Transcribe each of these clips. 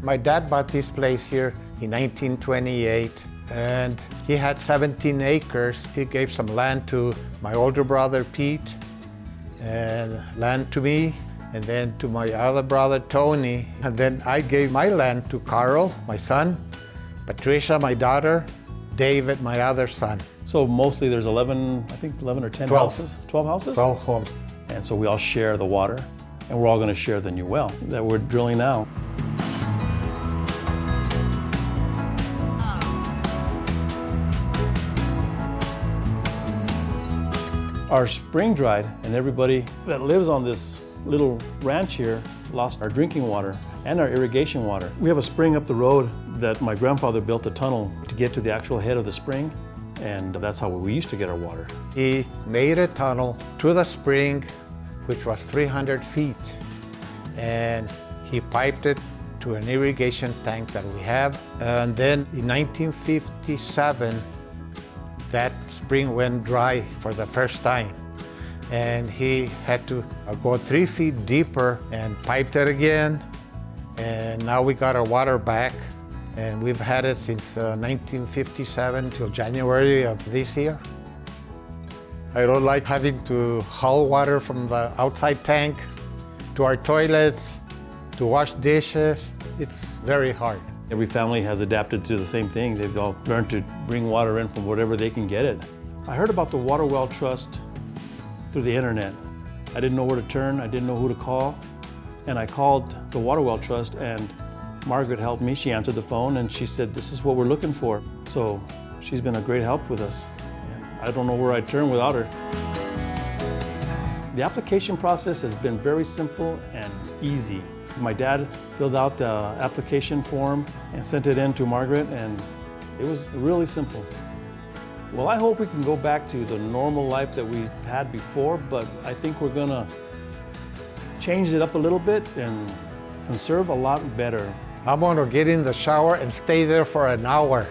My dad bought this place here in 1928, and he had 17 acres. He gave some land to my older brother, Pete, and land to me, and then to my other brother, Tony. And then I gave my land to Carl, my son, Patricia, my daughter, David, my other son. So mostly there's 11, I think 11 or 10 12. houses? 12 houses? 12 homes. And so we all share the water, and we're all going to share the new well that we're drilling now. Our spring dried, and everybody that lives on this little ranch here lost our drinking water and our irrigation water. We have a spring up the road that my grandfather built a tunnel to get to the actual head of the spring, and that's how we used to get our water. He made a tunnel to the spring, which was 300 feet, and he piped it to an irrigation tank that we have. And then in 1957, that spring went dry for the first time, and he had to go 3 feet deeper and piped it again, and now we got our water back, and we've had it since 1957 till January of this year. I don't like having to haul water from the outside tank to our toilets, to wash dishes. It's very hard. Every family has adapted to the same thing. They've all learned to bring water in from wherever they can get it. I heard about the Water Well Trust through the internet. I didn't know where to turn, I didn't know who to call, and I called the Water Well Trust, and Margaret helped me. She answered the phone and she said, "This is what we're looking for." So she's been a great help with us. I don't know where I'd turn without her. The application process has been very simple and easy. My dad filled out the application form and sent it in to Margaret, and it was really simple. Well, I hope we can go back to the normal life that we had before, but I think we're gonna change it up a little bit and conserve a lot better. I'm gonna get in the shower and stay there for an hour.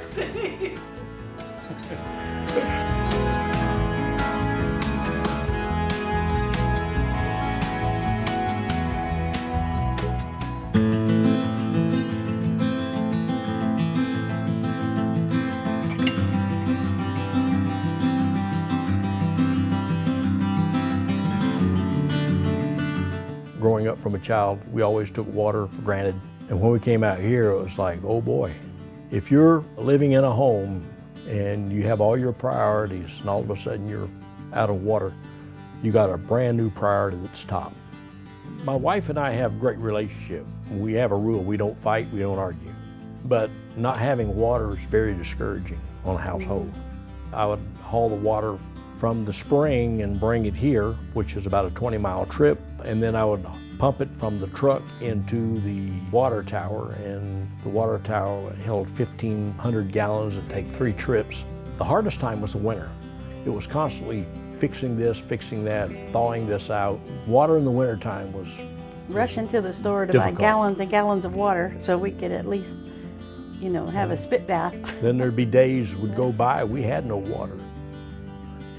Growing up from a child, we always took water for granted. And when we came out here, it was like, oh boy, if you're living in a home and you have all your priorities and all of a sudden you're out of water, you got a brand new priority that's top. My wife and I have a great relationship. We have a rule, we don't fight, we don't argue. But not having water is very discouraging on a household. I would haul the water from the spring and bring it here, which is about a 20-mile trip, and then I would pump it from the truck into the water tower, and the water tower held 1,500 gallons. It'd take 3 trips. The hardest time was the winter. It was constantly fixing this, fixing that, thawing this out. Water in the wintertime was rushing to the store to difficult. buy gallons and gallons of water so we could at least, have a spit bath. Then there'd be days would go by, we had no water.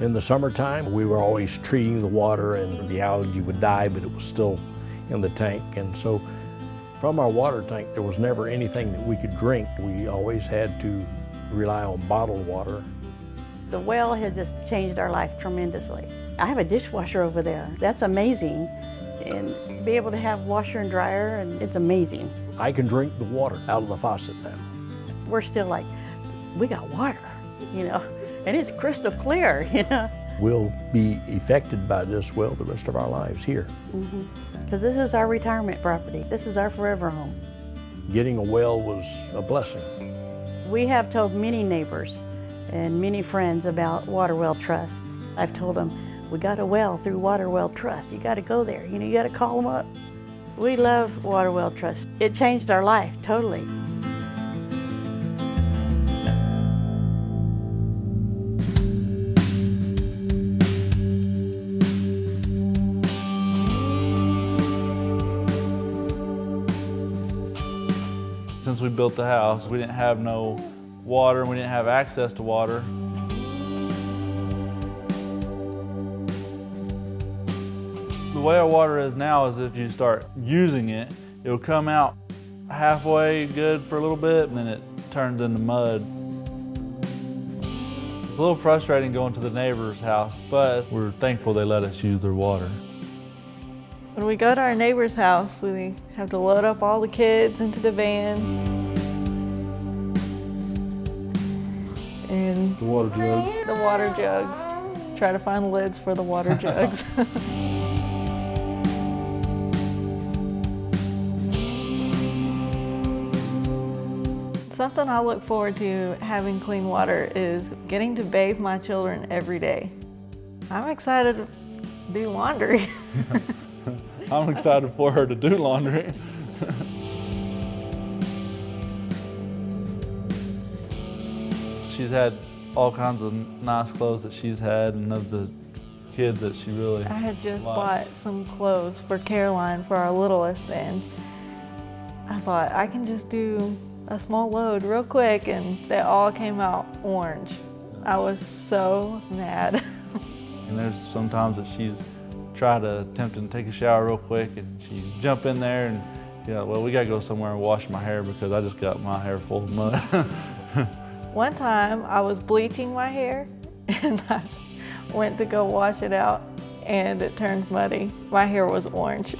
In the summertime, we were always treating the water and the algae would die, but it was still in the tank. And so from our water tank, there was never anything that we could drink. We always had to rely on bottled water. The well has just changed our life tremendously. I have a dishwasher over there. That's amazing. And be able to have washer and dryer, and it's amazing. I can drink the water out of the faucet now. We're still like, we got water, and it's crystal clear, We'll be affected by this well the rest of our lives here. Because this is our retirement property. This is our forever home. Getting a well was a blessing. We have told many neighbors and many friends about Water Well Trust. I've told them, we got a well through Water Well Trust. You got to go there. You got to call them up. We love Water Well Trust. It changed our life totally. Since we built the house, we didn't have no water and we didn't have access to water. The way our water is now is if you start using it, it'll come out halfway good for a little bit, and then it turns into mud. It's a little frustrating going to the neighbor's house, but we're thankful they let us use their water. When we go to our neighbor's house, we have to load up all the kids into the van. And The water jugs. the water jugs. Try to find lids for the water jugs. Something I look forward to having clean water is getting to bathe my children every day. I'm excited to do laundry. I'm excited for her to do laundry. She's had all kinds of nice clothes that she's had, and of the kids that she really I had just likes. bought some clothes for Caroline, for our littlest, and I thought I can just do a small load real quick, and they all came out orange. I was so mad. And there's sometimes that she's tried to attempt to take a shower real quick, and she jump in there and, well, we gotta go somewhere and wash my hair because I just got my hair full of mud. One time I was bleaching my hair and I went to go wash it out and it turned muddy. My hair was orange.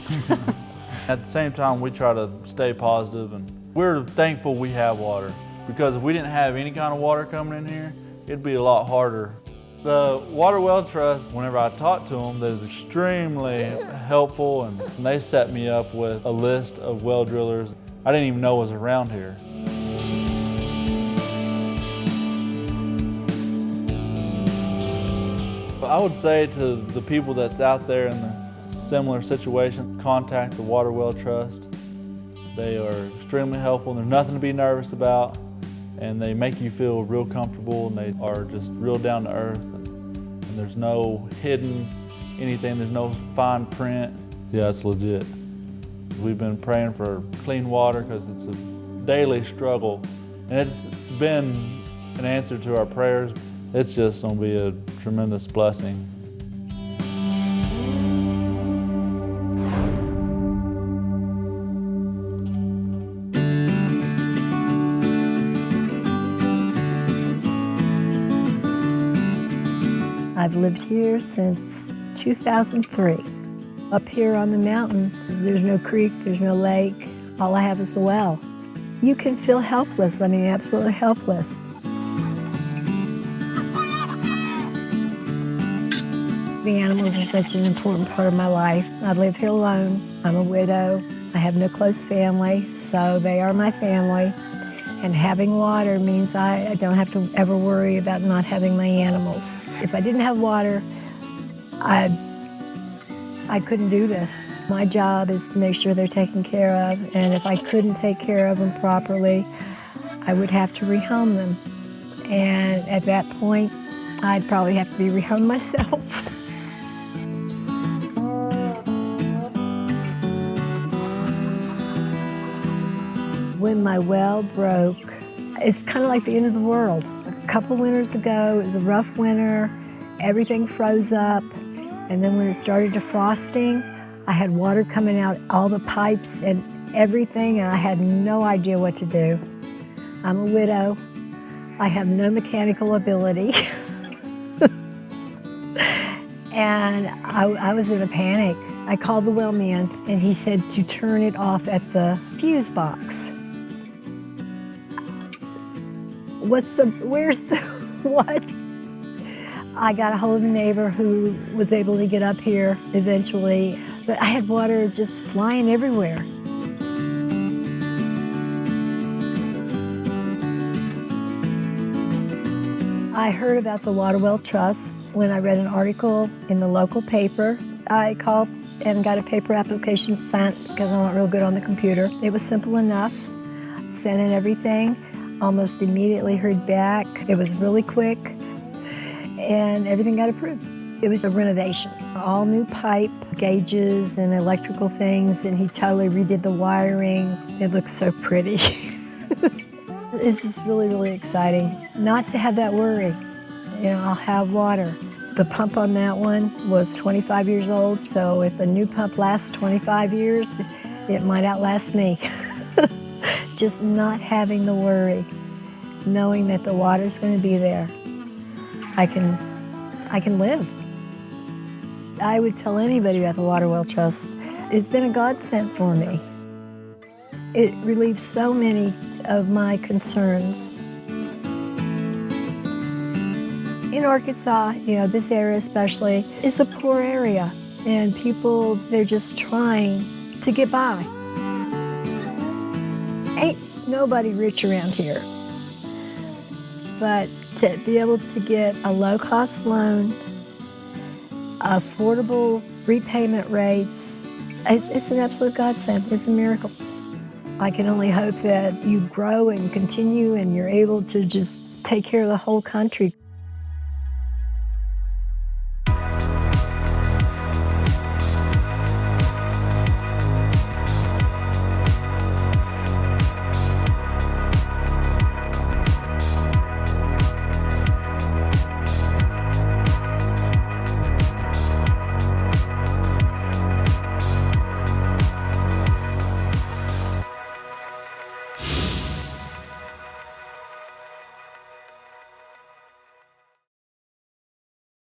At the same time, we try to stay positive, and we're thankful we have water, because if we didn't have any kind of water coming in here, it'd be a lot harder. The Water Well Trust, whenever I talked to them, they're extremely helpful, and they set me up with a list of well drillers I didn't even know was around here. But I would say to the people that's out there in the similar situation, contact the Water Well Trust. They are extremely helpful, and there's nothing to be nervous about, and they make you feel real comfortable, and they are just real down to earth, and there's no hidden anything, there's no fine print. Yeah, it's legit. We've been praying for clean water because it's a daily struggle, and it's been an answer to our prayers. It's just gonna be a tremendous blessing. I've lived here since 2003. Up here on the mountain, there's no creek, there's no lake. All I have is the well. You can feel helpless, I mean, absolutely helpless. The animals are such an important part of my life. I live here alone. I'm a widow. I have no close family, so they are my family. And having water means I don't have to ever worry about not having my animals. If I didn't have water, I couldn't do this. My job is to make sure they're taken care of, and if I couldn't take care of them properly, I would have to rehome them. And at that point, I'd probably have to be rehomed myself. When my well broke, it's kind of like the end of the world. A couple winters ago, it was a rough winter, everything froze up, and then when it started defrosting, I had water coming out all the pipes and everything, and I had no idea what to do. I'm a widow. I have no mechanical ability. And I was in a panic. I called the well man, and he said to turn it off at the fuse box. Where's the what? I got a hold of a neighbor who was able to get up here eventually, but I had water just flying everywhere. I heard about the Water Well Trust when I read an article in the local paper. I called and got a paper application sent because I'm not real good on the computer. It was simple enough. Sent in everything. Almost immediately heard back. It was really quick, and everything got approved. It was a renovation. All new pipe, gauges, and electrical things, and he totally redid the wiring. It looks so pretty. This is really, really exciting. Not to have that worry. You know, I'll have water. The pump on that one was 25 years old, so if a new pump lasts 25 years, it might outlast me. Just not having the worry, knowing that the water's going to be there. I can live. I would tell anybody about the Water Well Trust. It's been a godsend for me. It relieves so many of my concerns. In Arkansas, this area especially, is a poor area, and people, they're just trying to get by. Ain't nobody rich around here. But to be able to get a low-cost loan, affordable repayment rates, it's an absolute godsend. It's a miracle. I can only hope that you grow and continue and you're able to just take care of the whole country.